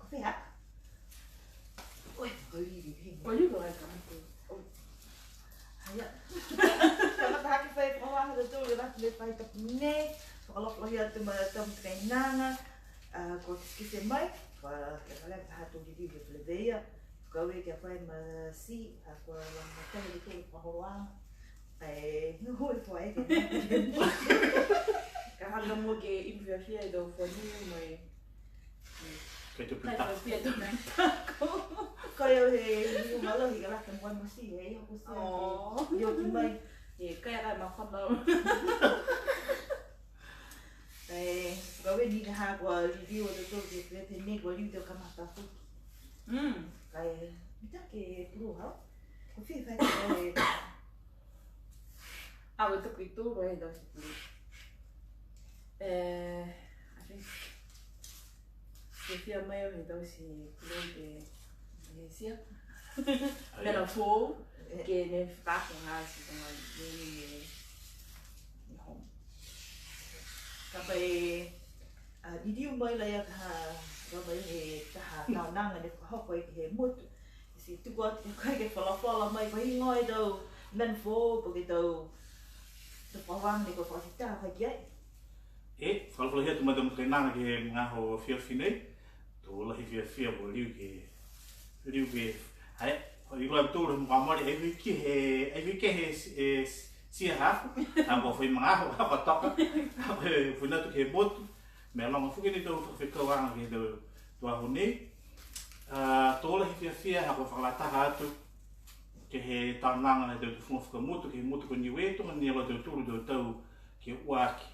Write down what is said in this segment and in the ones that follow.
Kofi hak. Oi, beli di. Beli ke lagi kan? Haya. Kalau tak hak fai pawang tu tu lepas le fai tak ni. Kalau dia tu macam treinanga, kau kisah mai, kalau hatu di dia lebih. Kau que fai masih aku macam itu pawang. Nuhul foi que Caramba, mo que invertia do fone mai. Que tu pita. Kau yang malu hingga lah kemuan mesti aku sih. Yo timai. Kayak kan makan lo. Kau ni dah gua review tu dia ni gua review kama tahu. Kayak kita ke perlu ha. Kau feel fai Betul itu loh ya dari situ. Sofia Mayo itu si keluar de Malaysia. Dalam show que ne faz com as com ni home. Tapi di dia mai lah ya kau mai dah kau nang ada hok kau ke mut. Si tu buat kau ke fala mai kau ingoi do nan fo begitu. Pawang ni ko fasita ka giai kalau dia tu macam treinang ke ngaho fine tu lah fia boleh ke hai kalau tu rumah dia evike siapa apa foi mengaho apa tok foi tu ke bot memang aku ni tu fikir orang ke tu ahuni tu lah fia aku falata tu que he tananga de fufu mutu ko niwe to ni lo de tu do tau que waki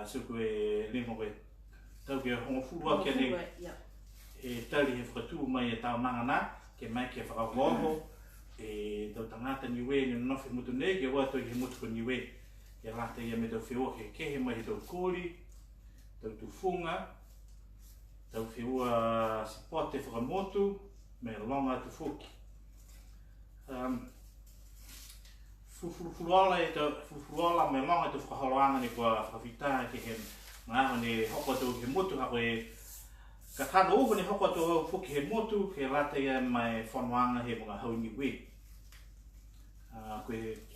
so que limo que tau que ho fu wa que ni e tali he fratu mai ta mangana que mai que fa gogo e do tangata niwe ni no fe mutu ne que wa to he mutu ko niwe ya la te me do feo que he mai do koli do tu funga do feo spote fra motu me longa tu fuki fufuala memang itu kehaluan ni gua kavita ke hem ngah ni hoko tu ke motu ha we ka ka no ni hoko tu fuki he motu ke late ya mai fonwanga he mga hau ni we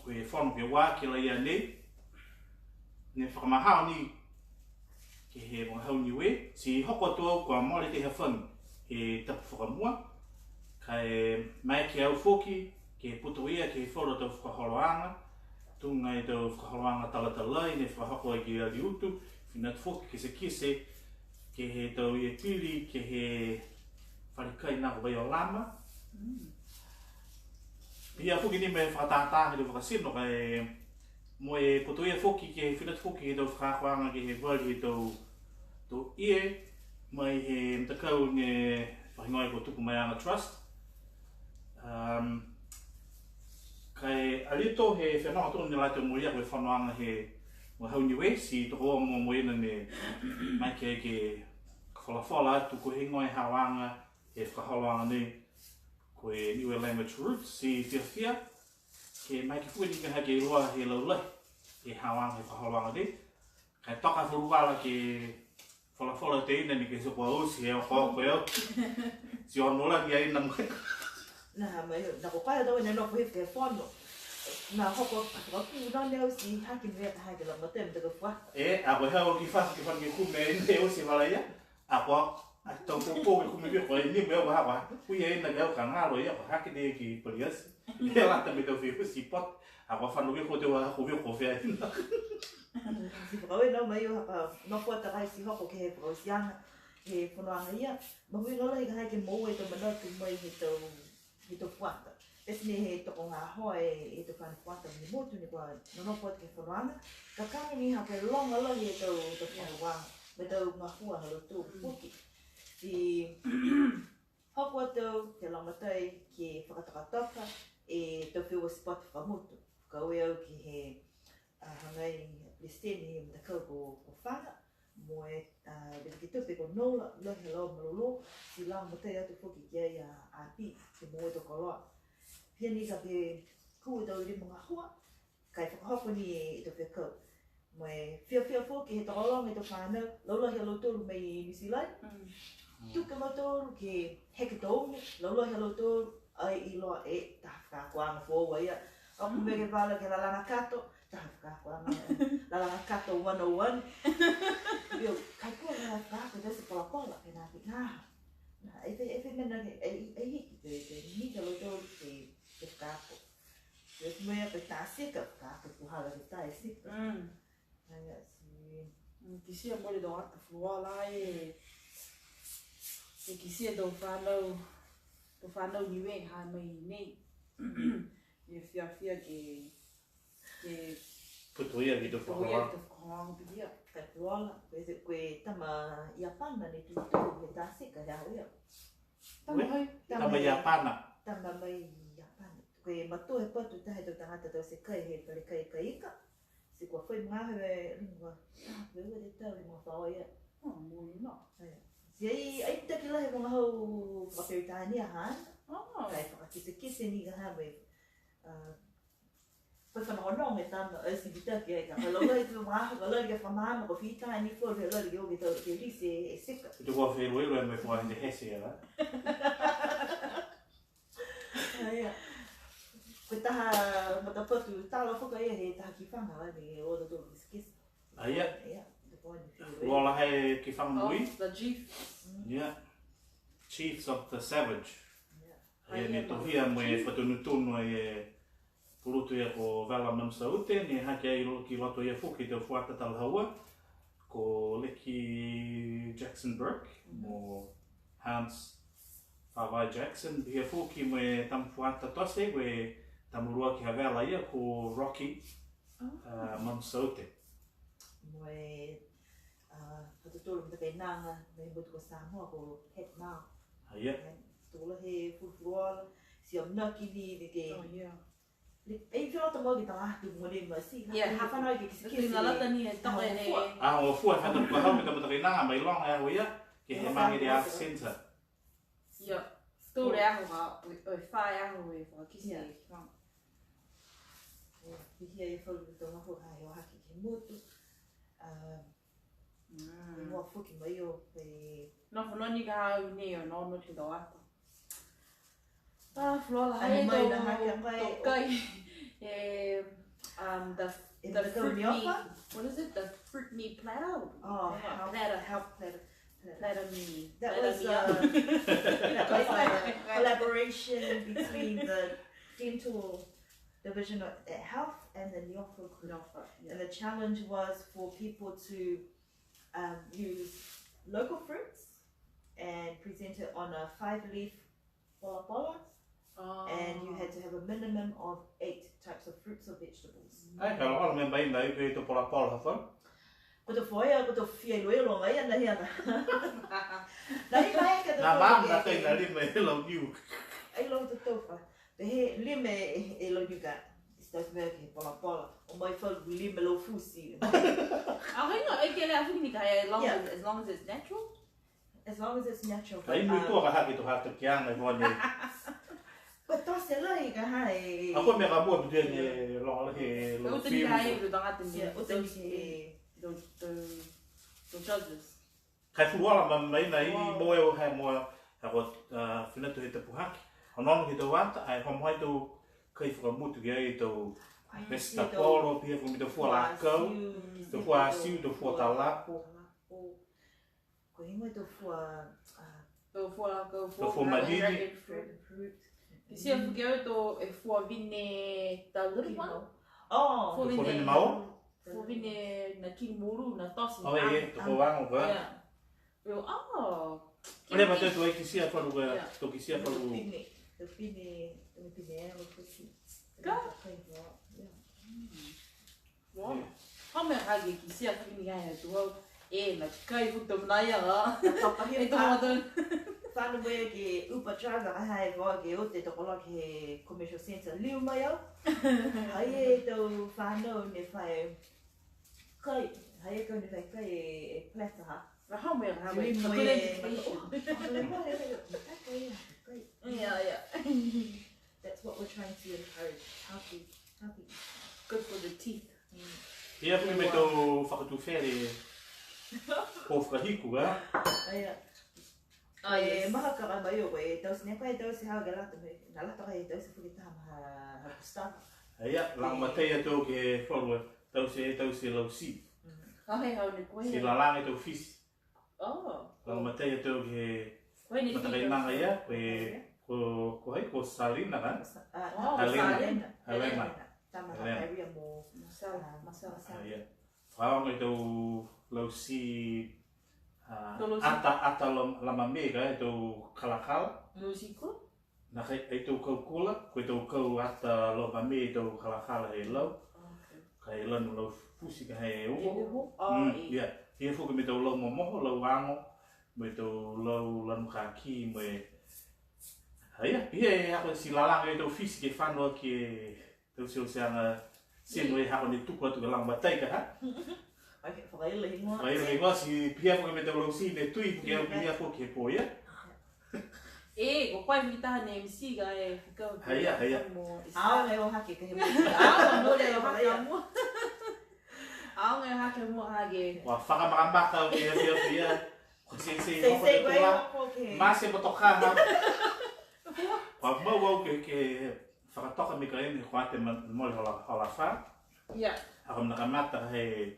kwe fon ke wa ke la ya ni whakamahao ni ke he mga hau ni we si hoko tu kwa mo le te ha fun he tapu whakamua kai mai ke au fuki ke putuia ke fora tau whakahoroanga, tungai tau whakahoroanga talatalai, ne whahako i ki ali utu, whina tufoki ke se kise, ke he tau i e pili, ke he wharikai nako bai o lama. Ia fuki ni me whakatatangi tau whakasino, kai mo e putuia foki ke whina tufoki ke tau whakahoroanga ke he wali tau ie, mai he mtakau ne whahingoai ko tuku mai anga trust. Kai alito he whenua tonu ni laito moria koe whanoanga he hau niwe si toko mo moena ne mai ke whalawhala atu ko he ngoi hawanga he whakaholoanga ne koe Niue language roots si whiawhia ke mai ke fueni ka hake roa he laulai he hawanga he whakaholoanga ne kai toka wharuwala ke whalawhala te ina ni ke sopo au si he o koe au si onola ni aina mwai Nah, na ko kaya daw na no ko ke fono. Na hoko ko na leo si hakin ve ha ke la matem de ko. Ako ha ki fa ki ku me ne o si malaya. Ako a to ko ku me ko ni me ba ba. Ku ye na ga ka ngalo ya ha ki de ki polias. Ye la ta me do fi si pot. Ako fa no ko te wa ko vi ko fe. Si brawe no mai ha no ko ta kai si hoko ke pro siang he fono anga ia. Mo vi no la ha ke mo e to mana tu mai he to fuata. Esse ni he to nga ho e to kan fuata ni motu ni kwa no pot ke fonoanga. Ka ka ni ha ke longa lo he to wa me to nga hua no to puki. Si hoko to ke longa tai ki whakatakataka e to whiu spot whamutu. Ka ue au ki he hangai listeni he mtakau ko whana. Mo e ki tupe ko nola lo he lau malolo si lau matai atu whuki kia ia api ke mo e to koloa. Pia ni ka pe kuu tau i mga hua kai whakahoko ni e to whekau. Mai fia foki he taolong e to whānau, laula hea lautoru mai New Zealand. Tuka matoru ke heke taungi, laula hea lautoru ai I loa e tahawhakakoanga fōua ia. Aku mege wala ke lalanga kato, tahawhakakoanga lalanga kato 101. Io, kai kua tahawhakako tese palapola ke nā ki ngāha. E mena ke, e hiki te nika lautoru ke whakako. E mea pe tā sika whakako kuhala ke tā e sika. Kisia mole do ata fuala e kisia do whanau niwe ha mai nei. E fia ke Putuia ki te whakawa. Kai puala, koe tama Iapana ni tutu he tā sika hea ia. Tama Iapana. Tama mai Iapana. Koe matua he patu tahe tau tangata tau se kai he pare kai ika. Se kua whai mga hewe lingua, wewe te tau i mga whaoa ia. Mui no. Si ai taki lahe mga hau whakaritāni a hana. Kai whakakise ni ka hawe. Whai whanonong e tama, si bitaki ai ka. Whalaula i tu mga hau, walauri ka whamama ko whitāni fōru, walauri ki oge tau ke risi e sika. I te kua wherueru e me whae te hese ala. Koe taha matapatu, tāla whuka ia he taha ki whanga ni o da tōru kiskisa. Aia. Ia, te pōni whiru. Rola hei ki whangamui. The chief. Yeah. Chiefs of the Savage. Ia. E ne tohia mo e whatunutunu e purutu ia ko Vala Mamsaute, ne hake ai ki loto ia fuki te fuata talhaua, ko Leki Jackson Burke, mo Hans Whawai Jackson, hia fuki mo e tamfuata tose, we tamurua ki Havela ia ko Rocky Mamsaute. Mo e patutoro mta kei nanga, me mutu ko Samoa ko Het Mao. Aia. Tōla he furufuroala, si am naki ni ke... Oh, yeah. Ei whiota mo ki tā ahtu mo ne ma si. Yeah. Hawhanau ki kisi Kisi nalata ni e toke ne. O fua hana kua hau me ka mataki nanga mai longa e hau ia, ki he mangi de Arts Centre. Ia. Tōre aho ka, oi whae aho e whakakisi e ki whanga. Hihia e whalu ki tō mahu hae o haki ki motu. E mua whuki mai o pe... No whanoni ka hau ne o no te tō ata. Flola Ai hai mai tō na hake mai. kai the E the te kau fruit ni me, opa? what is it? The fruit me platter? Oh, Platter. platter. Platter me. That Platter was, me up. that was a collaboration between the dental division of health and the Niofa group. Yeah. And the challenge was for people to use local fruits and present it on a 5-leaf pola pola. And you had to have a minimum of 8 types of fruits or vegetables. Ai, ka rola me mai nei pe to pola pola hawha. Ko te whaia, ko te whia iloelo ngai ana hiana. Nai mai ka te Nā mam na te na rime e lau niu. Ai lo te tofa. Te he lime e lo yuga. Start mea ki pola pola. O mai whalu lime lo fusi. Hang on, I get out of here as long as it's natural. As long as it's natural. Ai nui tua ka haki to hata ki anga i wani. But tose lai ka hae. Ako me ka mua pute ni longa he lo Uta ni kai fiu. e tangata ni. Uta ni he. The judges. Kai furuala ma mai nei mo e o hai mo hako whinatu he te puhaki. Honono ki te wata, ai homai tō kai whakamutu ki ai tō Mesta Polo, pia kumi te fua lakau, te fua asiu, te fua talapo. Ko hingo te fua... Te fua madini. dragon fruit. Ki sia whiki au tō e fua vine the little one. Oh! Te fua vine mao? Fua vine na kiri moru, na tosi. Oi, te fua wango ka. Reo, Ole ma te tu ai ki sia wharu ka, tō ki sia wharu. Te pine e o kusi. Ka? Hame hage ki sia whiki ngai e tu au. E, na kai huta mnai aga. E tō matun. Whānu mea ki upa traga a hae wā ki o te tokola ki he commercial centre liu mai au. Hai e tau whānau ne whae kai, hai e kau ne whae kai e platter ha. Rahau mea rahau Liu mea. Yeah. That's what we're trying to encourage. Healthy. Good for the teeth. Ia fui me tau whakatūwhere o whakahiku, Aia. Maha ka mai o e tau sine pai tau se ha ga lata me na lata kai tau se fuki ta ha Gustavo. Ia, lang matei tau ke whorua tau se lausi. Hei hau ne koe. Si lalange tau fisi. Oh. Lang matei tau ke Koe ni matakai nanga ia, ko hei, ko Salina kan? Helena. Tama ha area mo Masala. Ia. Whaonga tau lausi ata lama mega tau kalakala. Lusiko? Na kai tau kaukula, koe tau kau ata lama me tau kalakala e lau. Kai lanu lau fusi ka hei uho. Ia, hia fuka me tau lau momoho, lau ango, me tau lau lanu kaki, me... Ia, hia hako si lalanga e tau fisi ke whanua ke tau seanga sino e hako ni tuku atu ka lang batai ka ha? Okay, whakaila hingoa. Whakaila hingoa, si pia fuka me tau lau si ne tui, puke au pia fuka ke po ia. E, ko koe whitaha ne MC ga e whikau. Haia. Ao ngai o hake ka he mo. Ao no le o hake mua. Ao ngai o hake mua hage. Wa whakamakamaka o kia pia. Ko se hoko Sei te koe tua. o ke. Mase motoka ha. Wa mau au ke whakatoka me ka ene ko ate mole hola wha. Ia. Ako nakamata he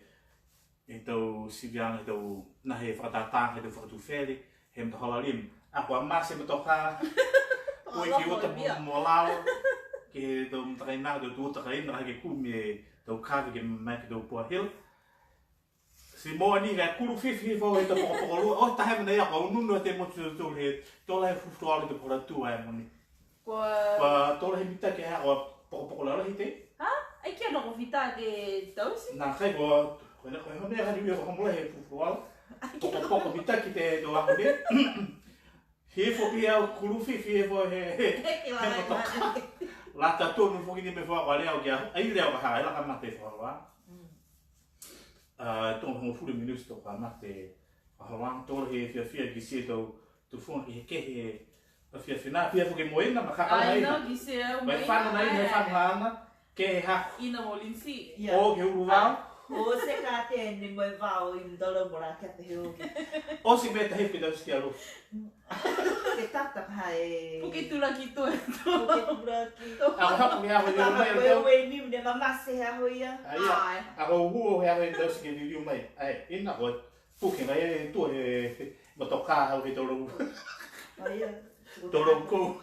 e tau sivianga e tau nahe whakatatanga e tau whakatūwhere. He mta hola lim. Ako a mase motoka. Koe ki ota mo lao. Ke tau mtakainanga tau tuotaka ina hake kumi e tau kawe ke mai ke tau pua hill. Si moa ni ka kuru whiwhi fo e tau pokolua. O tahe mana ia ko ununu te motu tau he tola he fufuala te pora tua e moni. Kwa tola he mita ke hea o pokolua hi te. Ha? Ai kia noko whita ke tausi? Nā kai ko koe hone e hariwi o kamula he fufuala. Poko mita ki te do ako ne. He fo pia o kuru whiwhi e fo he motoka. Lata tonu fo kini me fo a leo kia. Ai leo ka haa, ela ka mate fo alwa. Tōna hongo furu minus tō ka mate ahoang tōra he whiawhia ki se tau whunga ki he kehe a whiawhina. Pia fuke moena ma kakala ina. Ai no, ki se au Mai whanu na ina whanu ana, kehe hako. Ina mo linsi. O ke uru wau. O se ka te ni mo vao i ndolo mora kia te heo. O si me tahi pita uski alo. Ke tata ka e... Puke tula ki tue. Puke tula ki... Ako hapu me aho i uru mai o Koe tau. ue ni mne mamase hea ho ia. Aia, ako huo he aho i tau siki ni riu mai. Ai, ina ko puke ngai e tua he motoka hau he toro. Aia. Toro kou.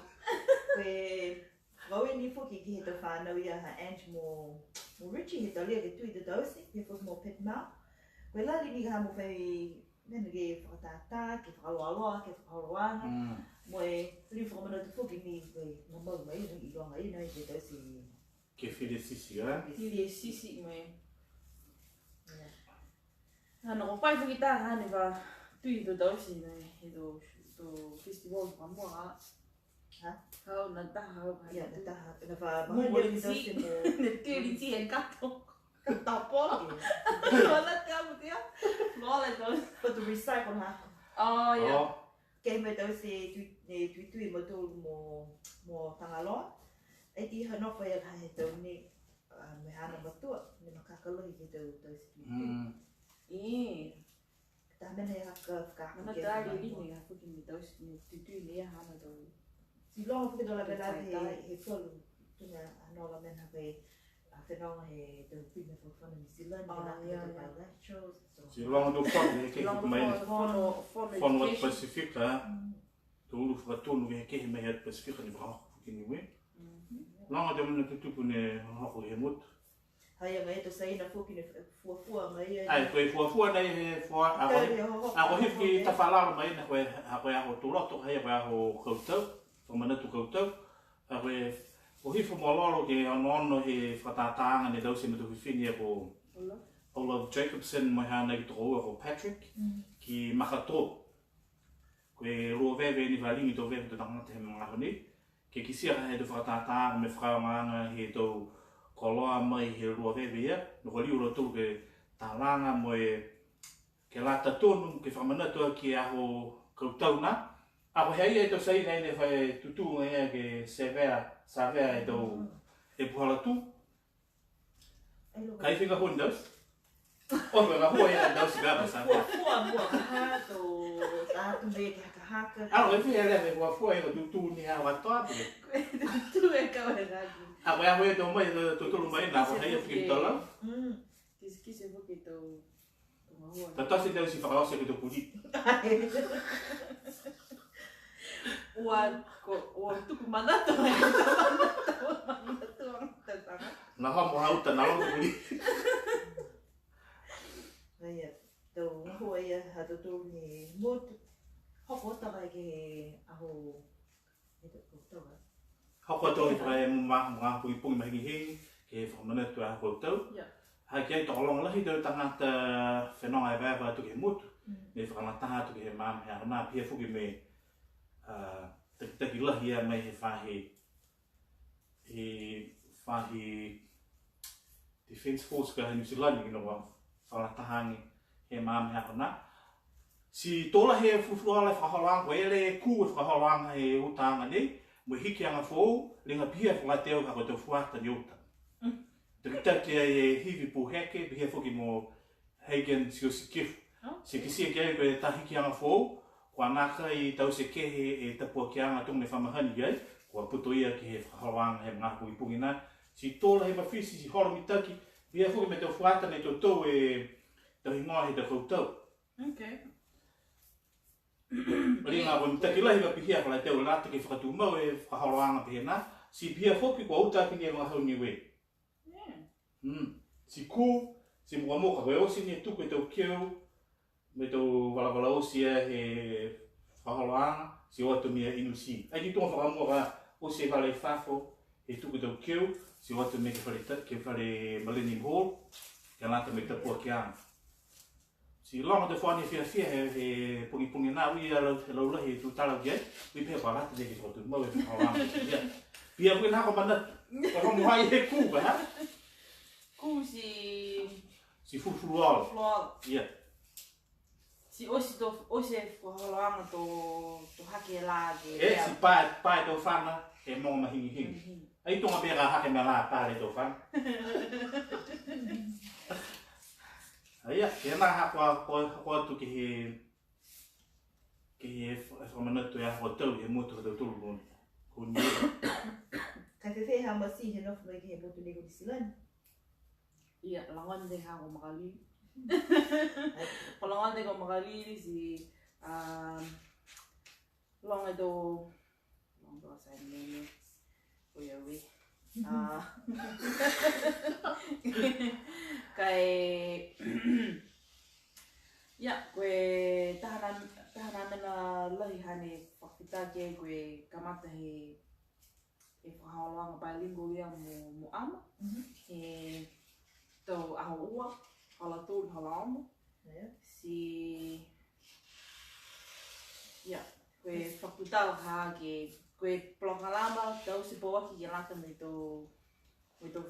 Koe... Wawe ni fuki ki he tau whanau ia ha Ange mo Richie he tau lea ke tui te tausi, he fuki mo pet mau. Koe lali ni ka hamo whai mena ke whakatata, ke whakaloaloa, ke whakaloanga. Mo e li whakamana te fuki ni koe mamau mai i ronga ina i te tausi. Ke whire sisi, ha? Tiri e sisi mai. Hana ko pai fuki tā hane wa tui to tausi nei he to festival ka mua a. Ha? Hau na taha hau. Ia, na taha. Na wha mahua ni tausi mo... Ne tiri ti e kato. Kato Wala te amu tia. Wala tausi. But to recycle ha. Oh, ia. Kei me tausi tui mo tōru mo tangaloa. E ti hanofa ia ka he tau ni me hana matua. Ni makakalohi ke tau tausi tui. Tā mena e haka whakaka. Mana tāri rini a fuki mi tausi ni tutui ni a hana tau. Si longa whuki dola mena he polu. Tunga anola mena he whenonga he tau pina whakwana New Zealand. He naka tau lectures. Si longa do whanu he kehi mai. Whanu at Pasifika. Te uru whakatonu he kehi mai at Pasifika ni whakako fuki Niue. Longa te mana tutupu ne hoko he mutu. Haia ngai to saina fuki ne fuafua ngai. Ai, koe fuafua nei he fua. Ako hifki ta whalaro mai na koe ako tūroto hei koe ako kautau. Whamanatu kautau. Koe o hifu mololo ke ono he whatatāanga ne tausi matu whiwhini ako Olaf Jacobson mai hana ki toko ako Patrick ki Makato. Koe rua vewe ni whalingi tō vewe tō tangata he mga honi. Ke kisia ka he tō whatatāanga me whakaonganga he tō koloa mai he rua vewe ia. Noko liura tō ke tālanga mo e ke lata tonu ke whamanatua ki aho kautau na. Ako hei e tō sei nei ne whai tutunga ia ke savea e tō e puhala tū. Kai whika hondas? Oh, pero aku ya tahu sih apa sih. Mua ha to ta tu me ka ha ka. Ah, eu fui ele me gua foi eu tu ni ha wa to apa. Tu é que vai dar. Ah, vai aku itu mai tu lumai na wa hai fiquei tola. Diz que se vou que tu Tato sih tahu sih kalau saya itu pudi. Wa tu kumana tu. Nah, mau hau tanah lo pudi. Ai to ho ia ha to ni mot ho ko ta ba ke a ho e to to ba. Ho ko to vai ma pui pung mai hi ke formana tu a ko to. Ja. Hai ke to long la hi to tanga ta fenong ai va tu ke mut. Me fa na ta tu ke mam ya na pia fu ke me te la hi mai fa hi Defense Force ka New Zealand ni no whakatahangi he māme hako na. Si tola he fufuala whakaholang, ko ele ku whakaholang he utanga ni, mo hiki anga fōu, ringa pia whakateo kako te fuata ni uta. Te kitake e hivi pu heke, pia whuki mo heigen sio sikifu. Si kisia kere koe ta hiki anga fōu, kua naka i tau se kehe e tapua ki anga tunga ne whamahani iai, kua puto ia ki he whakaholang he mga hui pungina. Si tola he mawhisi, si horo mitaki, pia whuki me te fuata ne tō tau e te hingoa he te koutou. Okay. Ringa ko mitaki lahi ka pihia kala te o lata ke whakatu mau e whakahoroanga pihena, si pia whuki kua utaki ni e mga hau niwe. Si ku, si mua moka koe osi ni e tuku e tau keu, me tau walawala osi e he whakahoroanga, si o atu mea inu si. Ai ki tonga whakamua ka osi e wale whafo, e tuku e tau keu, si o atu mea ke whare Millennium Hall, ke lata me tapua ki anga. Si longa te whani fia he pungi nā, ui a lau he tu tala ki ai, ui pēr parata te ki whatu mau e whakauranga. Pia kui nā ko mana, ka homu hai he kū ka ha? Kū si... Si fufuru ala. Floala. Ia. Si osi e whakauranga to hake e lā ke... E, si pae tō whana, e mō mahingi. Ai tonga pēra hake me lā pāre tō whana. Ia, ke nā hako atu ki he whamanatu e aho tau, he motu ka tau tulu ko Niue. Kai whewhe ha masi he nofu mai ki he motu nego di silani. Ia, langan de ha ko makali. Ko langan de ko makali si... Long do sa nene. Oia we. Kai... Ia, koe tahana mena lahi hane whakitake koe kamata he whakaoloanga bilingual ia mo ama. He tau aho ua, hala tōru, hala amo. Si... Ia, koe whakutau ha ke koe plokalama tau se poaki ke lata me tō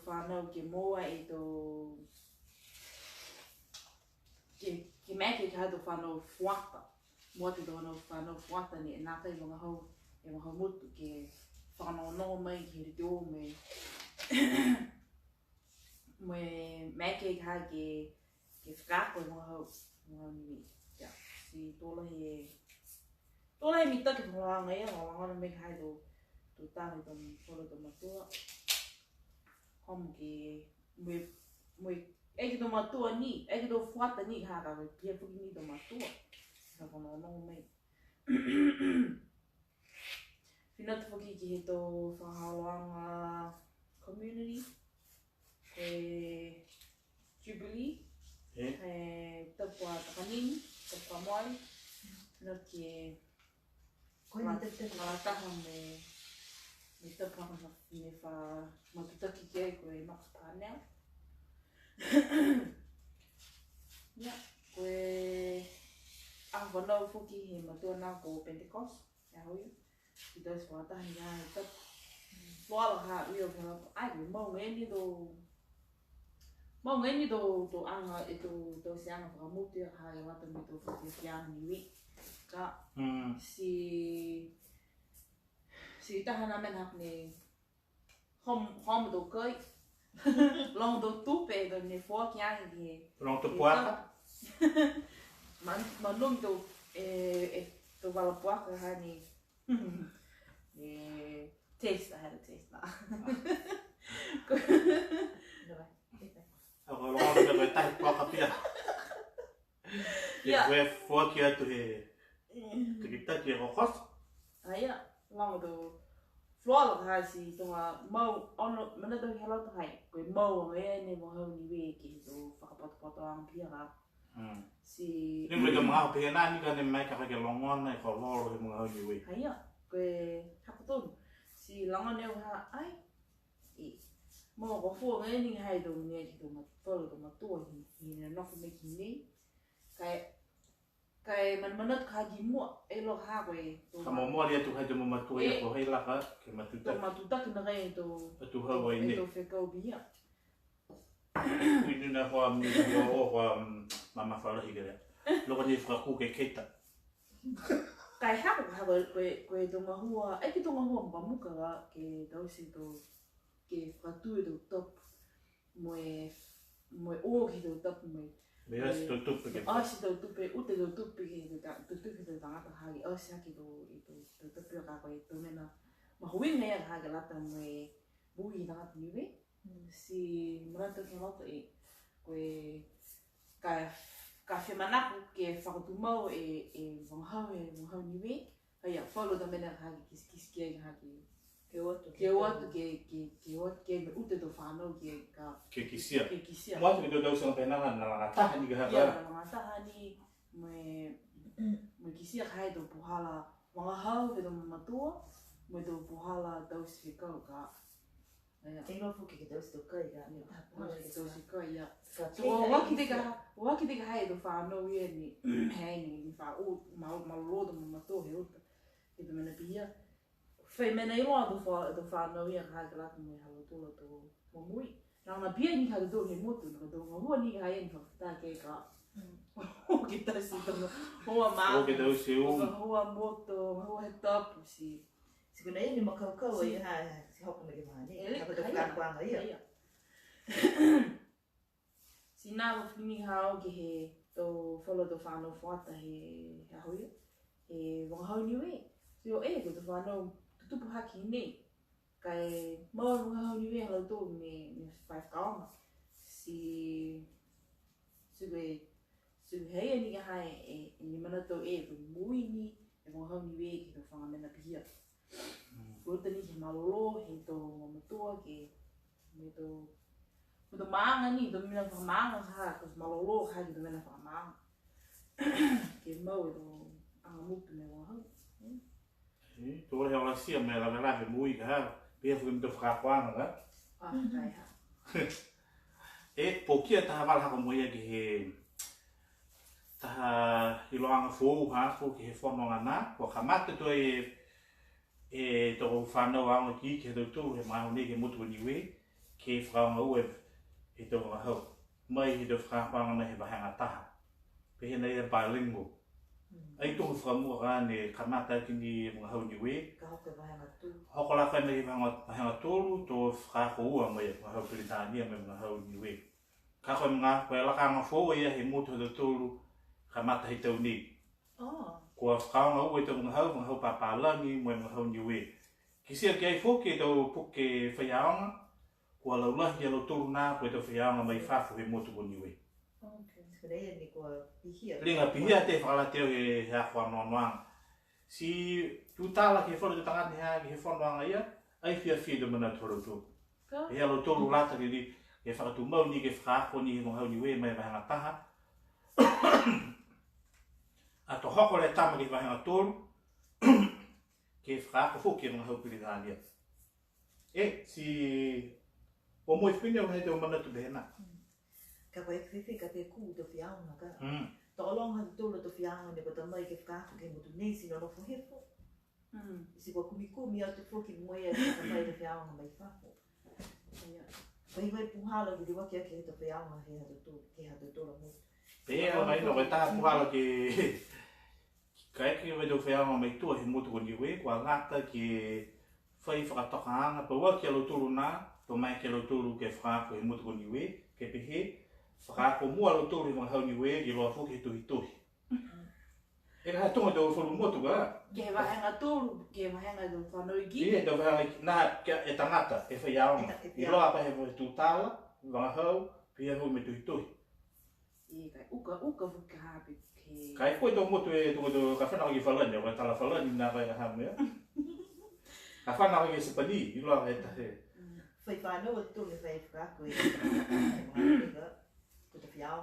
whanau ke moa e tō... Ke mea ke hau tō whanau fuata. Moa te tō whanau fuata ni e nātai mga hau mutu ke whanau no mai ki rite o me... Mea ke hau ke whakako e mga hau ni. Si tōla he... Tōla he mita ke whakaanga ia, o langana me kai tō tāne tō polo tō matua. Homu ke eki tō matua ni, eki tō fuata ni haka koe pia puki ni tō matua. Ka whanau mei. Whinata puki ki he tō whakaoloanga community. He Jubilee. He tapua takanini, tapua moai. Whinata ki Koe ni te taha me tapua me matutaki ki ai koe Max Parnell. Ia, koe whanau whuki he matua nā ko Pentecost, e hoi. Ki tōs whakatahi nā e tapu. Loala ha ui o whanau, ai koe mau ngeni tō anga e tō se anga whakamutu ha e wata me tō whuki ki anga Niue. Ka si tahana men hapne homu tō kai, long do tupe do ne fo que ai que Long tu puata. man nung do do vala puaka hani taste I had a taste na Ako long tu be tai puaka pia. Ya we fo que tu he. Tu kita que rocos. Aya long do flor ha si tonga mau ono mana do hello to hai ko mau e ne mo ho ni we ki do whakapoto ang pia ra si Ni me ke mga pena ni ka ne mai ka ke longon na ko loro mo ha ni we. aya ko hakuton si longon ne ha ai i mo ko fu nge ni hai do ne ki do ma fo do ma to ni ne no ko me ki ni kai man ka gi mo e lo ha ko e Ka mo mo dia tu ha de mo matu e ko hei la ka ke matu to ma tu ta ki na ga to tu ha wa ni. to fe ko bia Ni na ho am ni ho mama fa la higere. Lo ko ni fra ku ke keta. Kai ha ko to ma hua e ki to ma hua ma mu ka ke do si to ke fratu do top mo o ki do top mo Me as tu ke. si do tupe ute do tupe ki do tupe do ta ha ki si ki do tupe ka ko to mena ma hui ne ha ga la ta mo bui na ni we si mrata ke moto e ko ka fe mana ke fa tu mo von ha ni we ya follow da mena ha ki ki ha ki ke outro que me ute do fano que Kisia. que kisia Mo tu do so pena na ta ni ga ya na ta ni me kisia hai do puhala wa ha do matua me do puhala do se ka Tem novo que Deus do cai ga ni do se ka ya wa ki de hai do fano ye ni hai ni fa o ma lo do matua he uta e do mena pia Fai mena I loa do whanau ia ka haka lata mo I halo tōla tō mo mui. Nā ngā pia ni haka tō he motu, nā tō ngā hua ni ka hae ni whakatā ke ka. Ho ki tasi tō hoa maa. Ho ke tau se u. Hoa moto, hoa he tapu si. Si kuna ia ni makaukau ai ha si hoko me ke mahani. Haka tō whakakuanga ia. Si nā ko whini hao ki he tō wholo tō whanau whata he ahoia. He wangahau niwe. Si o ko tō whanau tupu haki nei, kai mau mga hau niwe halau tō me whai kaonga. Si hei ni ka hae ni mana tō ko mui ni mga hau niwe ki tō whangamena pihia. Kota ni ki malolo he tō matua ke me tō maanga ni, tō mina whakamaanga ha, kos malolo ha ki tō mina whakamaanga. Ke mau tō angamutu me mga hau. Tu ora ora sia me la la he mui ka. Pe fu me fra kwanga ga. Kai ha. E po kia ta val ha ko mo ia ki he ta I loanga fo ha fo ki he fono ngana ko kamata to to whanau anga ki ke tau he mai hone ke mutu ni we ke whanga ue he tau ngā hau. Mai he tau whakawanga na he bahanga taha. Pe he nei e bilingual. Ai tō whamua ka ne kamata ki ni mga hau ni we. Ka hoke bahanga tū. Hoko la kai nei bahanga tōru tō whakako ua mai mga hau Peritania me mga hau ni we. Ka koe mga koe laka anga fōa ia he mutu he tōru kamata he tau ni. Kua whakaonga ue tō mga hau papalangi mo mga hau ni we. Ki sia ki ai fōke tau puke whaiaonga. Kua laulahi alo tōru nā koe tau whaiaonga mai whafu he mutu ko ni we. Kuna ia ni kua pihia. Ringa pihia te whakalateo he hea noanoanga. Si tūtala ke whoro te tangata hea ki he whanoanga ia, ai whia do mana toro tō. He alo tōru lata ki ri, he whakatu mau ni ke whakaako ni he mohau ni we mai wahanga taha. A to hoko le tama ki wahanga tōru, ke whakaako fō ki mohau Peritania. Si o moi whine o hei te o mana tu behena. Ka koe kwhiwhi ka te kū tō whiaunga ka. Tō olonga te tōla tō whiaunga ne kota mai ke whakaako ke mutu nei si no nofo hefo. Si kua kumikumi atu whoki moea ki ka mai te whiaunga mai whako. Pai vai puhala ki te waki ake he tō whiaunga ke hatu tōla mutu. Pea mai no koe tā puhala ke ka eke vai tō whiaunga mai tua he mutu ko niwe, kua ngata ki whai whakatoka anga, pa waki alo tōru nā, to mai ke lo tolu ke fra ko mo ko niwe ke pehe fra ko mo lo tolu mo hau niwe ki lo fu ke to hito e ha to do fo mo to ga ke va hanga tolu ke va hanga do whanau ki e do va na ke e tangata e fa ya i lo apa he tu tala va hau pia ho me to hito e kai uka vuka hape ke kai ko to mo to e to ka fa na ki fa la ne ka tala fa la ni na ka ha me ka fa na ki se pani i lo e ta he Foi whanau o tūne whai whakako e ko te whiao.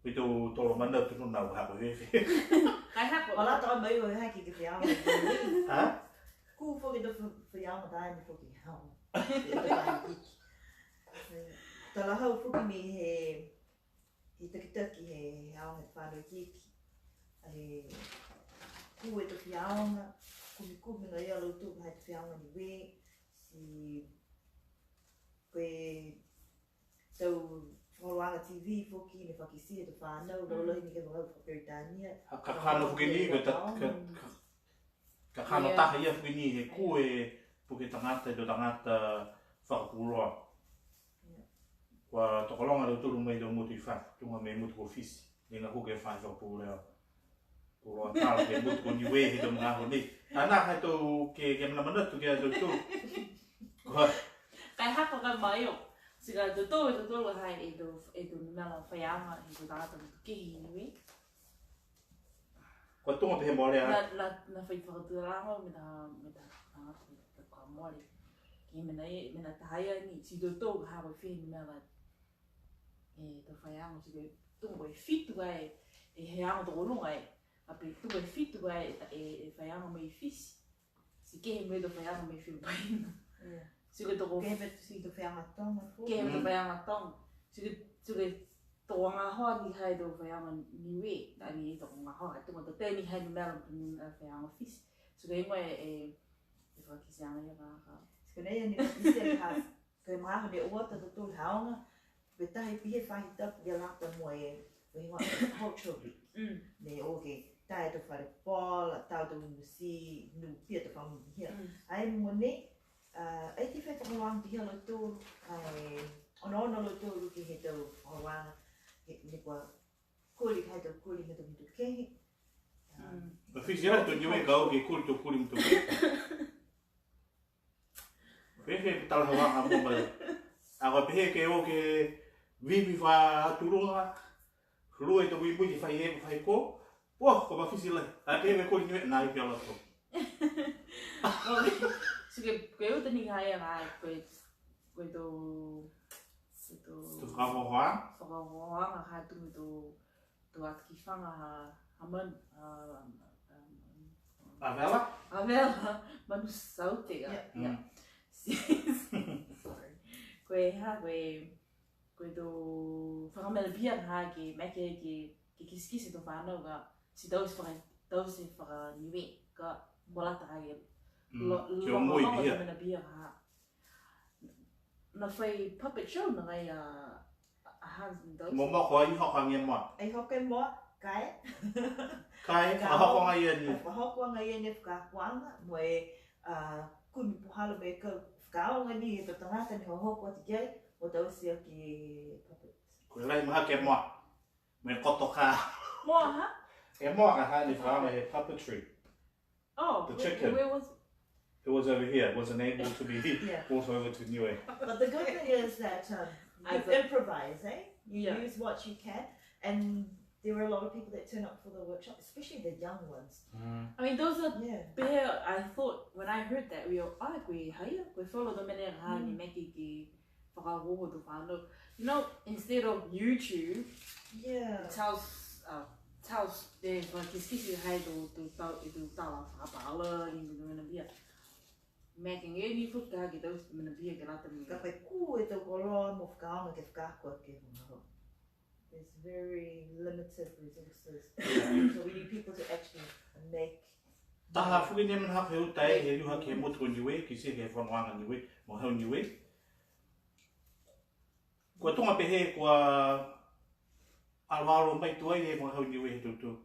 Pi tu tolo mana tu na wa ko he kai hako O la tau mai o haki ke whiao. ha Ku whoki te whiao ma tai ni whoki hao. E te kai iki. Tala hau whoki mi he taki he hao he whanau kiki. He ku e te whiao nga. Kumi nga ia lau tūka hai te whiao nga ni we. Si koe tau wholoanga TV whoki ne whakisia te whanau, rolo ni ke whakau whakaritania. ka kano fuki ni ko ta ka kano taha ia fuki ni he ku e puke tangata do tangata whakapuroa. Wa tokolonga do turu mai do mutu i wha, tunga me mutu ko fisi. Nenga huke whai whakapuroa. Puroa tala ke mutu ko niwe he do mga ho ni. Ana hai tau ke mana mana tu ke do turu. kai hako ka mai o sika to to hai e do mela whaianga he do data ki ni Ko tunga pe he mo lea. na whai whakaturanga me ta ka mori ki mena tahaya ni si do to ha wa whi mela e to whaianga si tunga e fitu ai e he anga to lunga ai a pe tunga e fitu ai e whaianga mai fisi si ke he me do whaianga mai Filipino Suga toko Kevit si te whianga tonga fu. Kevit te whianga tong. Suga toko ngā hoa ni hai do whianga niwe. Tani e toko ngā hoa. Tunga to tēni hai ni mera whianga fisi. Suga ingoe e whakisi anga ia kā. Suga nei ni whakisi ka koe maha ne ua tata tū haonga. Pe tahi pihe whahi tapu ia lata mo e wehinga cultural week. Ne oge tae to whare pola, tau to musi, nu pia te whamu hia. Ai mo ne ai te whai whakawanga ki hea lo tōru, ai ono lo tōru ki he tau whakawanga, ne kua kuri kai tau kuri he tau mitu kehe. Ma fisi era to niwe kau ke kuri to kuri mtu ke. Pehe tala hawa mo mai. Agora pehe ke o ke vivi fa turunga. Rua to wi mui fai he fai ko. Pô, ko ma fisi lai. A pehe me kuri niwe na i pia lo to. Suga koe o tani hai anga koe to Tu whakahoa? Whakahoa nga hai tungu to atki whanga ha man Avela? Avela, manu sautea. Sorry. Koe ha koe to whakamela bia ha ke meke ke kiskisi to whanau ka si tausi whaka niwe ka molata hai Ke o moi bia. Na whai puppet show na ngai a husband does. Mo mo ko i hoka nge mo. Ai hoke mo, kai. Kai, a hoka ngai ani. Hoka ngai ani whakakuanga, mo e kumi puhala me ka whakaonga ni e to tangata ni hohoko ati kei, o tausia ki puppet. Ko lai maha ke mo. Me koto ka. Mo ha? E mo ka ha ni whakaonga he puppetry. Oh, The chicken. Where was It was over here. It wasn't able to be brought over to Niue. But the good thing is that you improvise, eh? You use what you can, and there were a lot of people that turn up for the workshop, especially the young ones. I mean, those are bare. I thought when I heard that we were we follow the mene ha ni meki ki whakaroho to whanau. You know, instead of YouTube, it tells there's like kiskisi hai to tala whakapala ni mena bia. Making any food ka ki those mena bia ke rata mi. Ka pai ku e tau koroa mo whakaonga ke whakakua ke hungaho. There's very limited resources. So we need people to actually make. Taha fuki ne mana hake utai he ruha ke motu o Niue, ki se ke whanwanga Niue, mo hau Niue. Kua tonga pehe kua alwaro mai tuai he mo hau Niue he tutu.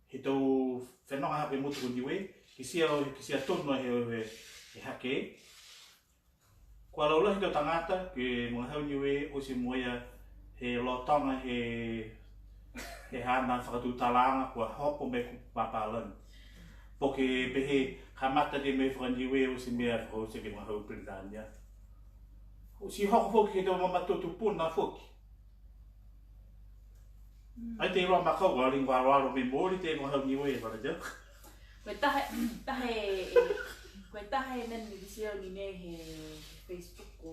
He tau whenonga hake motu o Niue, ki sia tono he hake. Kua laula hito tangata ke mga hau niwe o si moia he lotonga he hana whakatutalanga kua hopo me papalan. Poke pehe hamata de me whaniwe o si mea o si ke mga hau Britania. O si hoko foki he tau mamatotu puna foki. Ai te roa makau wa lingua roaro me mori te mga hau niwe e wala jau. Koe tahe men ni visio ni ne he Facebook o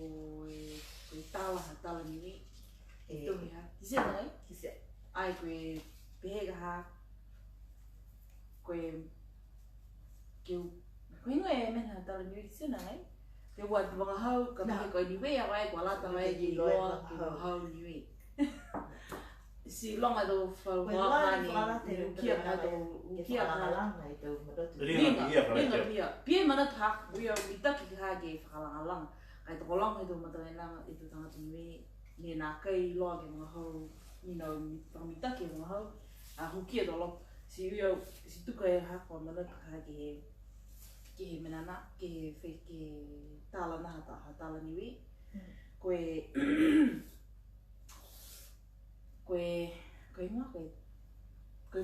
koe tala ni e tohi ha. Kise nai? Kise. Ai koe pehega ha koe ingo e men ha tala ni kise nai? Te wat wanga hau ka mehe koe niwe a wai kua lata wai ki loa ki hau niwe. Si longa do whawahani ukia ka do ukia ka Ringa. Pia mana tak uia mitaki ka ke whakalangalang. Kai toko longa do matawenanga i tu tangata niwe ne nā kai loa ke mga hau mitaki mga hau a hukia do lo. Si uia si tuka e hako mana ka ke he menana ke tala naha taha tala niwe. Koe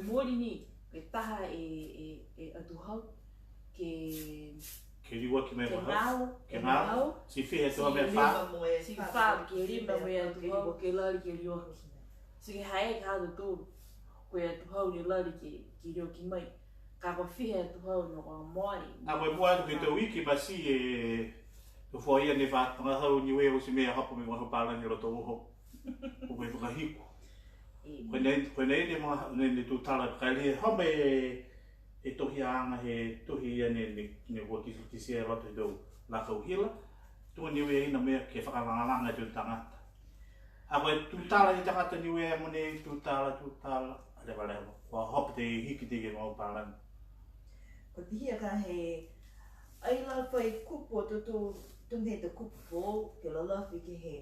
mori ni, koe taha e atu hau ke riwa ki me ngau, ke ngau, si whihe toa me wha. Si wha ke rima me atu hau ke lari ke riwa. Si ke hae ka hau tōru, koe atu hau ni lari ke riwa ki mai. Ka koe whihe atu hau no ka moari. A koe mua atu ke tau wiki ma si e to fo ia ne wha tanga hau niwe o si mea hapo me waha pālani roto uho. O koe whakahiku. Koe nei ne mga ne tu tala kai le home e tohi anga he tohi ia ne kua kisi e roto i dou la kauhila. Tua niwe ina mea ke whakalangalanga e tu tangata. A koe tu tala i tangata niwe e mone tu tala. Alewa lewa. Kua hope te hiki te ke mau pālani. Ko pihia ka he ai la whai kupo tung he te kupo fō ke la lafi ke he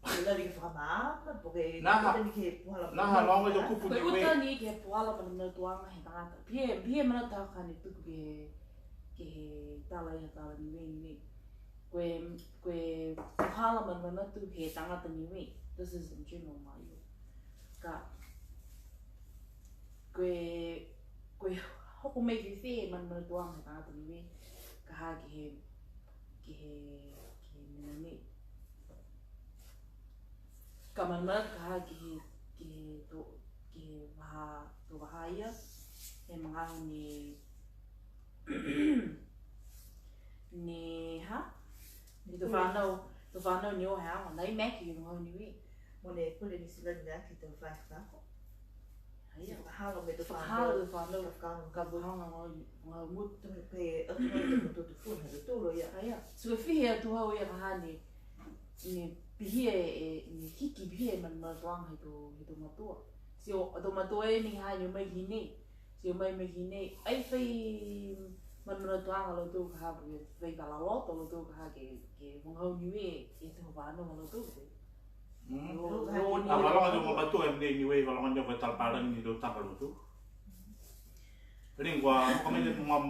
lari ke whakamaama poke kutani ke puhala Naha longa te kupu Koe niwe. uta ni ke puhala mana mana tuanga he tangata. Pie mana tau kane tuku ke he tala ia tala niwe. Koe puhala mana mana tu he tangata niwe. This is in general ma iu. Ka koe hoko mei ki whi mana mana tuanga he tangata niwe. Ka ha ke mina ne. Ka mana ka ha ke waha ia. He mga ahu ni ha? Ni tu whanau ni o hea. Nai meki i mga ahu niwe. Mone pule ni sila ni aki te whai whako. Haia. Whakahalo me te Whakahalo te whanau. Whakahalo. Ka buhanga ngā mut. Tunga pe atunga te mutu tu puna te tūro ia. Haia. So whihe atu hau ia ka ha ni pihia ni hiki pihia man mana tuanga he to matua. Si o to matua e ni ha ni mai hine. Si o mai hine. Ai whai man mana tuanga lo tō ka ha whai kala loto lo tō ka ha ke wangau niwe e te whanau lo tō te. A walonga te mamatu e mne niwe walonga nio koe talpārani ni tō takarotu. Ring kua kamene mam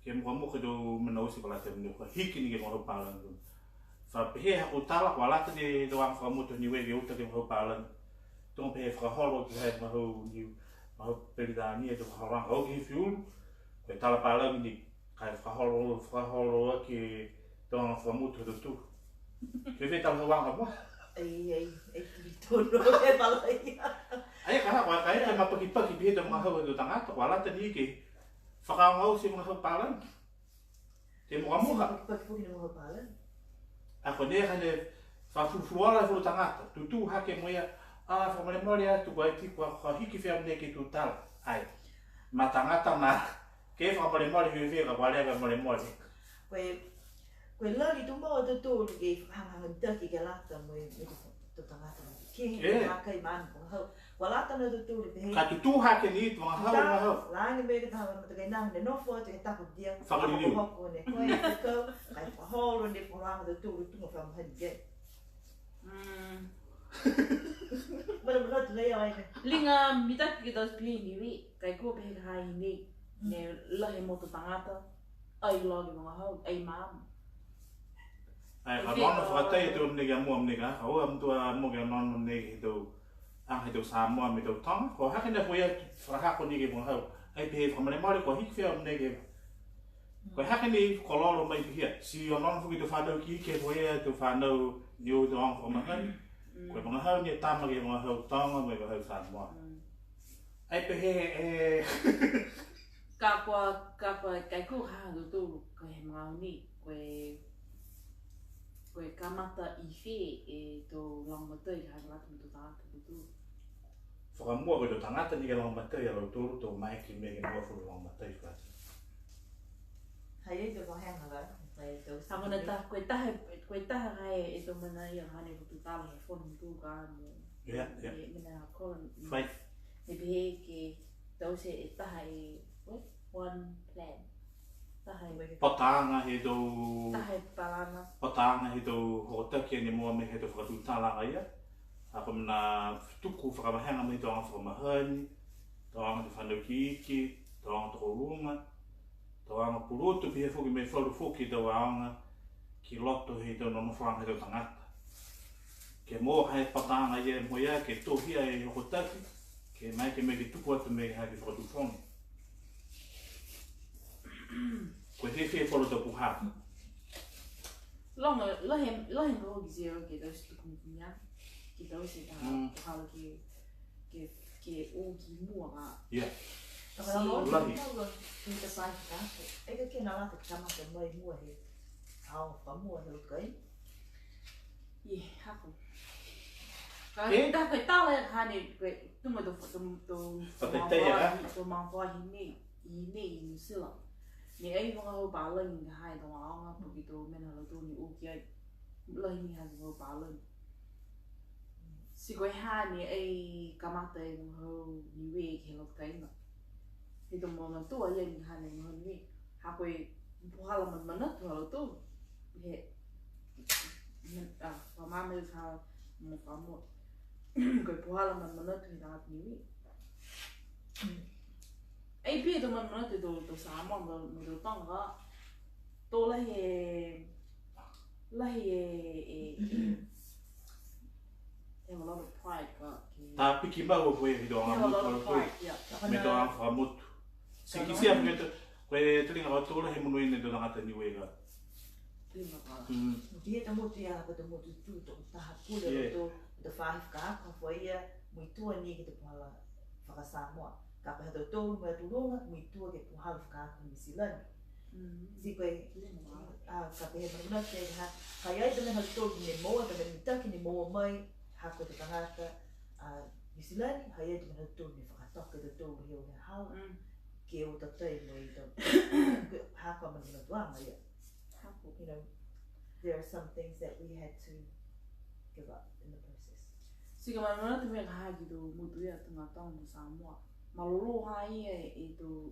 ke mga muka do manausi pala te mne kua hiki ni ke mga pālani. Fa pehe hako tala kua lata ni doang whakamutu niwe ke uta ke mga pālani. Tonga pehe whakaholo ki hei mahu peridani e te whakaranga au ki whiulu. Koe tala pālani ni kai whakaholo ki tonga whakamutu do tu. Ke whi tala wanga mua. Ei tono e pala ia. Ai kaha kua kai te mapaki bihe te mga hau do tangata kua lata ni ke whakaangau si mga hau pālani. Te mga muka. Paki ni mga pala. Ako ne hane whafufuala furu tangata. Tutu hake moia whamaremori atu kua iti kua hiki whia mne ke tu tala. Ai. Ma tangata na ke whamaremori hiwi ka wale whamaremori. Koe lari tu maua te tōru ke whakahanga taki ke lata mo e te tangata. Ke he ngā kai manu kong hau. Kua lata na te tōru pe hei. Ka tutu hake ni tu mga hau mga hau. Lāngi me ke taha mata kai nāng ne nofo te ke tapu dia. Whakaririu. Hoko ne koe te kau. Kai whahoro ne whoranga te tōru tunga whamahani ke. Mana tu lea ai ne. Linga mitaki ke tau pihi niwe. Kai kua pehe ka hai nei. Ne lahe mo te tangata. Ai logi mga hau. Ai maamu. a non fratai to nega mo nega o am to mo ga non nega to ang hito sa mo mi to tong ko ha kana ko ya fra ha ko nega mo ha ai pe from le mari ko hik fe am nega ko ha kana ko lo mai hi si yo non fu to fa do ki ke ko ya to fa no yo to ang ko ma ha ko mo ha ni ta ma ge mo ha tong mo ga ha sa mo ai pe he cả cái khu hàng của tôi cái màu nị cái camata ife to long mà tới hàng lá tụi ta tụi tôi Fra mua cái đồ thằng ngắt thì cái lòng mặt tơi rồi tôi mai khi mình mua phụ lòng mặt tơi phải hay đấy tôi có hàng rồi đấy tôi sao mà ta quay ta hay tôi mình này hàng này tụi ta là phone tôi cả mình là con phải thì bây cái tôi sẽ ta hay one plan ta hay patanga he do ta hay palana patanga he do hota ke ni mo me he do fra tu ta la ya a kom na tuku fra ma hanga me do an fra ma han do an fa no ki do an to lunga do an puru tu pe fo ki me fo ki do an ki lotto he do no fra he do tangata ke mo he patanga ye mo ya ke to hi ai hota ke mai ke me ki tuku atu me ha ki fra tu fon ko he fe fo do ku ha lo hem ko gize ke do stu kunya ke do se ta ha ke o ki mo ga ya Kalau lo kalau kita sai kan, cái kia nó là thực ra mà cái mây mua thì ao có mua được cái ye ha ko cái ta cái ta là ha ni cái tôi mà tôi mang qua hi ni sự là ni ai mo ga ba lên hai đồng áo mà bị tôi men là tôi ni u kia lên ni ha mo ba lên si cái ha ni ai kamate mo ho ni we ke lo cái nó thì tụi mình tu ở đây hai này hơn đi học về hoa là mình nó thừa tu hệ mình và má mình sao một có một cái hoa là mình nó thừa ra nhiều ấy biết tụi mình nó từ từ sáng mà mình từ tông đó tôi lấy em một lot of pride ta piki ba wo foi do an me do an fra mut se ki se me to ko tringa wa to la he mo ni do na ta ni we ga dia ta mo tia ka to mo tu to ta ha pu le to the five ka ka foi muy tu ni que te pala fa sa mo ka pa do to mo tu lo muy tu que pu half ka ni silan si ko ka pe mo na te ha ya de me ha to ni mo ta me ta ki ni mo mai ha ko te tangata New Zealand haya di mana tu ni fakatok ke tu hiu ni hal ke u ta tai mo itu ha ko man na tuang ya you know there are some things that we had to give up in the process si ka mana tu me ha gitu mutu ya tengah tahun bersama malulu hai itu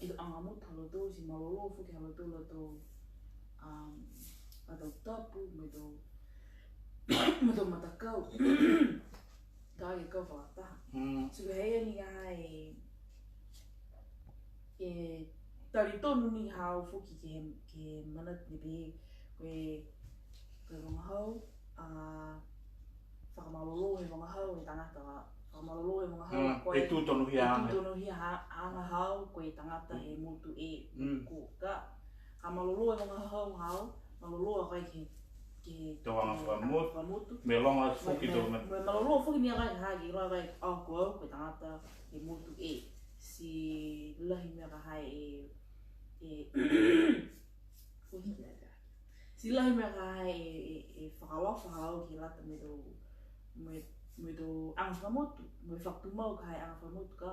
itu angamu thalo tu si malulu fu ke halo tu lo tu atau tapu medo mata kau cái câu hỏi ta sự thấy như cái tại vì tôi nuôi hào phụ cái mà nó bị cái vòng hâu phải mà lôi vòng hâu người ta nói đó phải mà lôi vòng hâu cái tu tôi nuôi hàng hâu cái ta nói đó là một tu của cái mà lôi vòng hâu hâu mà lôi cái to ang fra mut me long a fu ki do me ma lo fu ni ga ha gi lo ga a ko ko ta ta e mu tu si la hi me ga ha fu ni ga si la hi me ga ha fa lo ki la ta me do ang fra mut me fa tu mo ga ang fra mut ka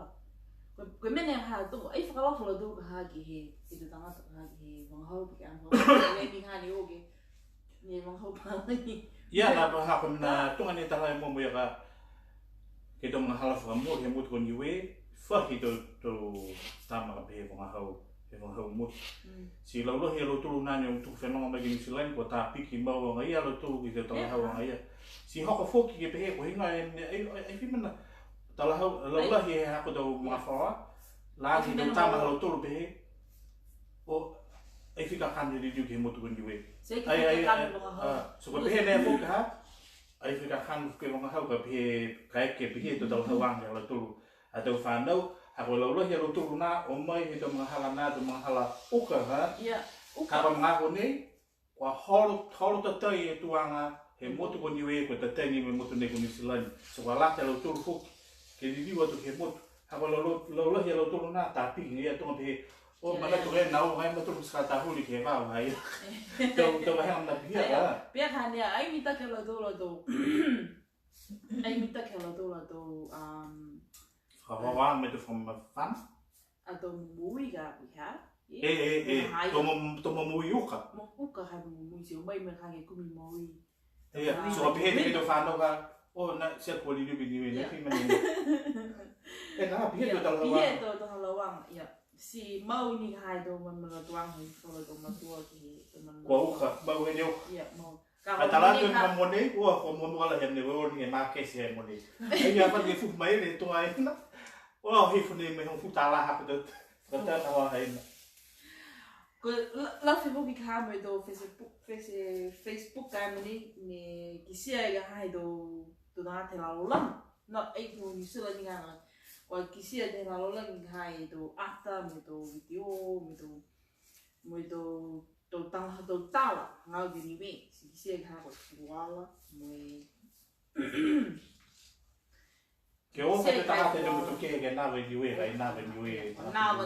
ko me ne ha tu ai fa lo do ga ha gi he tu ta ta ha gi wang ho ki ang ho ni ha ni o ge ni mong ho pa ni ya na ba ha kom na tunga ni ta lai mo mo ya ga ke dong na hala fra mo he mo ko ni we fa hi to ta ma ka pe mo ha mo si lo he lo tu na ni tu fe no ma gi si len ko ta pi ki ma wa ya lo tu ki to ha wa ya si ho ko fo ki ke pe ko hinga ai fi mana ta la lo he ha ko do ma fa la ki ta ma lo tu pe o ai fica kan di ke motu kun diwe Sei que kan lo so ko be ne fu ka ai fica kan ke lo ha ka be kai ke be to dau hawang ya lo tu atau fano ako lo lo ya lo tu na o mai he to mahala na to mahala uka ha ya ka ba nga ko ni kwa holo ta tai tu anga he motu kun diwe ko ta tai ni me motu ne kun silan so wala ta lo tu fu ke di diwa to he motu ako lo ya lo tu na tapi ya to be oh mana tu kan nau hai betul sekata huli ke ba hai tu hai am nak dia lah biar kan ya ai minta ke lo tu ai minta ke lo tu Wang met from fan atau mui ga ya tomo mui uka uka ha mui sio mai me kan ke kumi mui so be he ke fan ga oh na se ko li bi ni ne fi mani na bi he to lawang ya si mau ni hai do man tuang hai kalau do matua ki teman ko uka mau he yo ya mau atala tu mo ni ko mo la hem ne wo ni ma ke se mo ni ai ya pa ni fu mai le to ai na oh he fu ni me fu tala ha ko ta ta hai na ko la Facebook ka me do Facebook ka me ni ki sia ga hai do na te la lo na ai do ni se la ni ga wa kisia de la lola ngi hai do ata me do video me do to tang ha do tala nga de ni we si kisia ga ko wala me ke o ka ta te mo to ke na we ni we na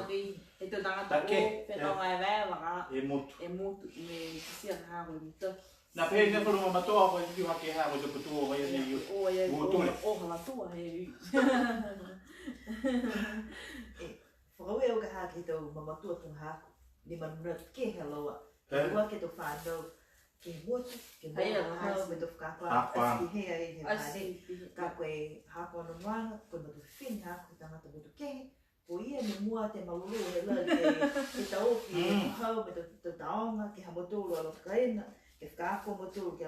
de e to tanga to pe no ai ve wa e mo me kisia ga ko ni to na pe ne por mo to ko ni ha ke ha ko to to wa ni o hala to he Whakawe o ka hake tau mamatua tung haku, ni manuna ke heloa. Ua ke to whanau, ke motu, ke motu hao, me to whakakwa, aski hea i he mare. Ka koe hako anu nuanga, koe matu whini haku, tangata motu kehe, po ia me mua te malulu he la ke tau ki hao, me to taonga, ke hamotulu alo kaina, ke whakakwa motulu ke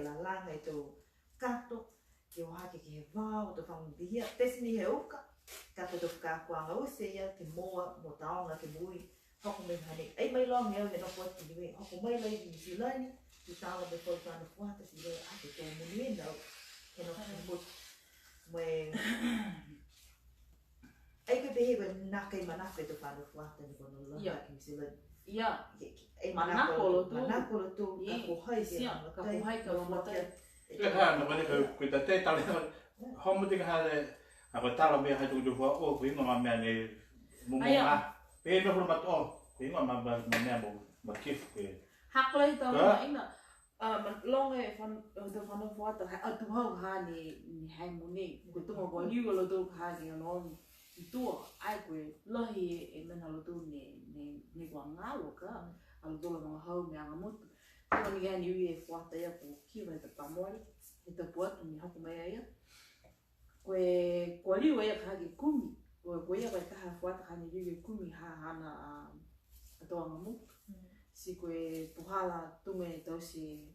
lalanga i to kato, ke o hake ke he wao, to whangubihia, tesi ni he uka, kato to whakakuanga use ia, ke moa, mo taonga, ke mui, hoko me hane, ai mai longa eo, he no poti niwe, hoko mai lai ni silani, tu taonga me whau whanu whata si reo, ake tō munue nau, he no whanamut, moe, ai ke pehe koe naka i manako e to whanu whata ni kono longa ki ni silani. Ia, manako lo tu, ka kohai ke ka kohai ka matai. Ke ha no mane ko ta te tale homo te ha le apa tala me ha tu do o ko inga ma me mo ma pe no ma to ko inga ma ba me mo kif ko hakla ito na ina long e fan do fan of water ha tu ha ni hai mo ni ko tu mo ko liu lo do ha ni no tu ai ko lo hi e me na lo tu ni ko ngalo ka al do lo ha me anga mo ko ni ga ni e water ya ko ki va ta pamori e ta pot ni ha ko me ya ko liu e ka ki kumi ko ya va ta ha water ha ni liu kumi ha na to anga mo si koe puhala tume tausi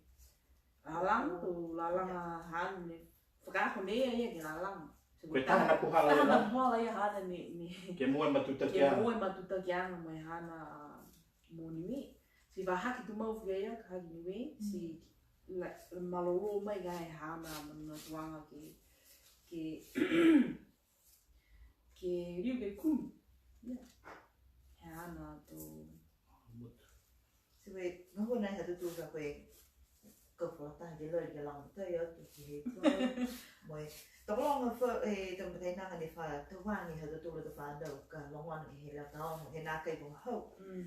lalang tu lalang han ni whakako nea ia ki lalang koe tahana puhala ia hana ni ke mua matuta ke mua matuta ki anga mai hana mo niwe si wahaki tu mau whia ia ka haki niwe si maloro mai gai hana mana tuanga ke riu ke kumi he hana tu Se koe, ngaho nai hatu tū ka koe ka whakataha ke lori ke lango tai atu ki he tō. Moe, takolonga tō matainanga ne wha tawani hatu tūra te whāndau ka longwana ki he rea taonga, he nā kai wanga hau.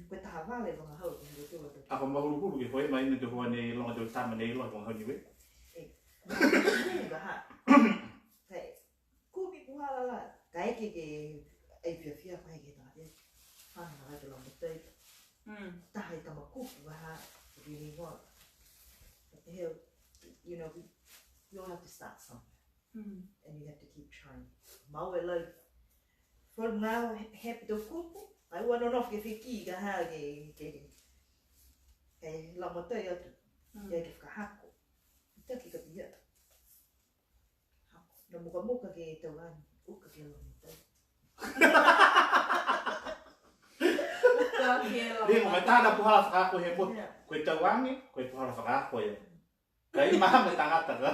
Koe taha wale wanga hau ki hatu tūra te. Ako mahuru ke koe mai ne te hoa ne longa te tama ne ilo wanga hau niwe. Ka ha. Kai, kumi puhala la, ka eke ke ei whiawhia kai ke tātia. Whana rai ke lango tai. Tahai tama kupu waha, really want. But the hell, you know, we all have to start somewhere. And you have to keep trying. Mau e lai. For now, happy to kupu. I want to know if you ki ka ha ke lamata ya tu. Ya ke whakahako. Taki ka pia. Hako. Na muka ke tawani. Uka ke lamata. ke la Dia mo tana puhala whakako he mo. Koe tauangi, koe puhala whakako e. Kai maha me tangata ka.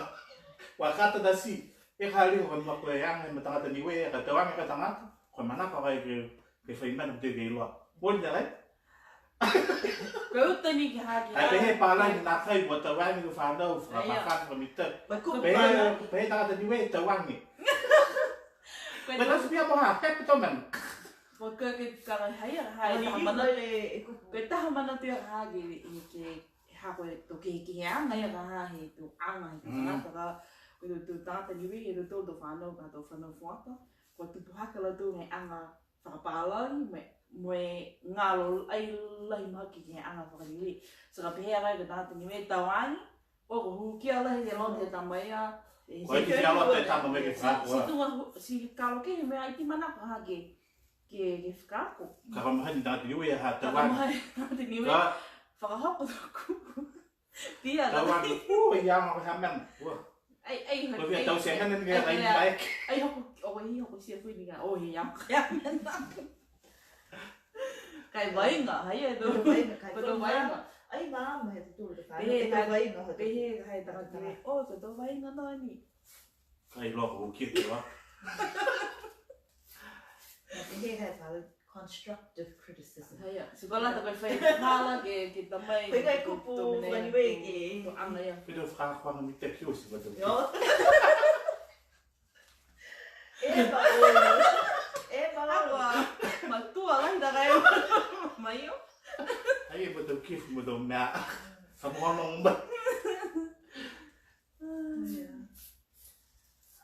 Wakata da si. E hali ko ma koe anga me tangata niwe ka tauangi ka tangata. Koe manapa kai ke whaimana te kei loa. Mori na rai? Koe utani ki haki. Ai pehe pala ni nā kai wa tauangi ko whanau whakakaka ka mita. Pehe tangata niwe tauangi. Koe tasu pia moha, pepe toman. Koe ke kara hai tahamana. Koe tahamana te haki i ke hako e to ke he anga ia ka hahi tu anga he tangata ka. Koe tu tangata niwe he tu tō whanau ka tō whanau whaka. Koe tu puhakala tu he anga whakapālai me ngalo ai lahi maki he anga whakaniwe. So ka pehe arai ka tangata niwe tauangi. O ko hukia lahi he lon he tamaia. Koe ki whialo te tama me ke whakua. Si kalo ke he mea iti manaka ha ke whakako. Ka whamahani tangata niwe ha Ka tauangi. mahai tangata niwe. Whakahoko tōku. Pia na. Tauangi, i ama ko haman. Ai Koe whia tau sehana ni ngā rai mai. Ai hoko hi hoko sia fui ni ngā o he yama kaya mena. Kai wainga, hai e tō. Koe wainga. Ai mama he tūru te whānau. Te wainga hotu. Pehe hai tangata niwe. O, koe tō wainga nani. Kai loko o kia te wa. He has a constructive criticism. Hai a. So kola ta koe whai pāla ke tamai. Koe kai kupu whaniwe ke. Tō anga ia. Pito whakakwanga mi te pio si watu. Yo. E Agua. Matua lai da kai. Mai o. Ai e watu kifu mo tō mea. Whamohono mba.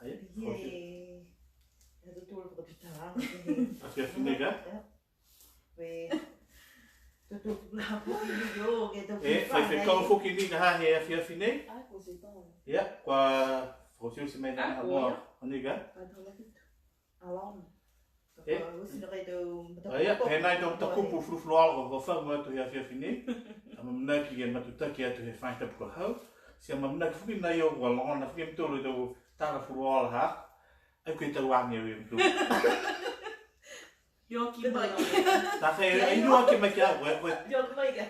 Ai e? He tu tūru ko pitara. A whia whinega? We tu tūru la puki ni yo ke tu. E, whai kau whuki ni ka ha he a whia whine? Ai ko se tō. Ia, kua whausiu se mei nana mua. Oniga? Kai tō laki. Alon. Usina kai tu. Ia, he nai tō takupu frufrualo ko whau mua tu he a whia whine. A mamunaki e matutaki atu he whaitapu ko hau. Sia mamunaki whuki nai o kua longona whuki mtulu tō tāra frualo ha. Ai koe tauangi au i mtulu. Yoki mai. Tā whai ai nua ke mai ki au. Yo ke mai ka.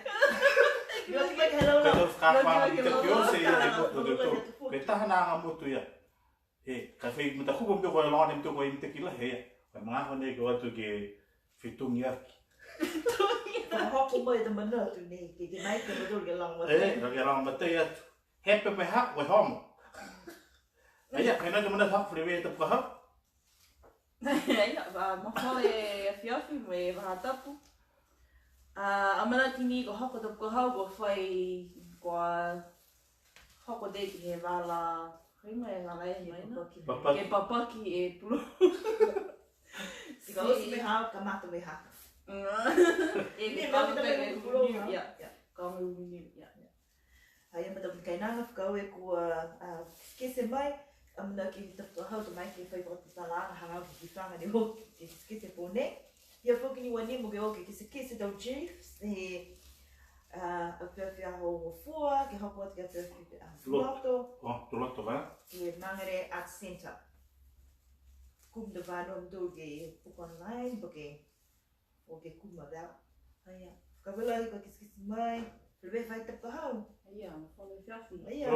Yo ke mai ka hello. Koe tō whakawhanga i te kio se i te kutu te tō. Koe tahana ngā motu ia. He, ka whai mta kupu mtoko e lone mtoko i mte kila he ia. Koe mga hone ko atu ke whitungi aki. Hoko mai te mana tu ni. Ke mai ke mtulu ke lang wate. E, rake rang matei atu. He pepe hak, wai homo. Aia, kai nai te mana hak whirewe e te puka hau. Ai, mahole e whiawhi mo e wahatapu. Amana tini ko hoko tapu ko hau ko whai kua hoko te ki he wala. Hui mai ngā lai mai na. Ke papaki e pulu. Si ka osi me hau, ka mata me haka. E me papaki e pulu. Ia, ka ngu mini. Ia. Hai ama tapu kai nanga whakau e kua skese mai. Amana ki tapu hau te mai ke whai wata talanga hangau ki whanga ni ho ke skese pōne. Ia whoki ni wani mo ke oke ke skese tau chiefs. He a whiawhia ho fua, ke hoko ati ka whiawhia Loto. O, tu loto vai? Ke Mangere Arts Center. Kum de whanau mtu ke puka online, po ke kuma rau. Aia, whakawela i ka kiskisi mai, rewe whai tapa hau. Ia, whole whiawhi. Aia.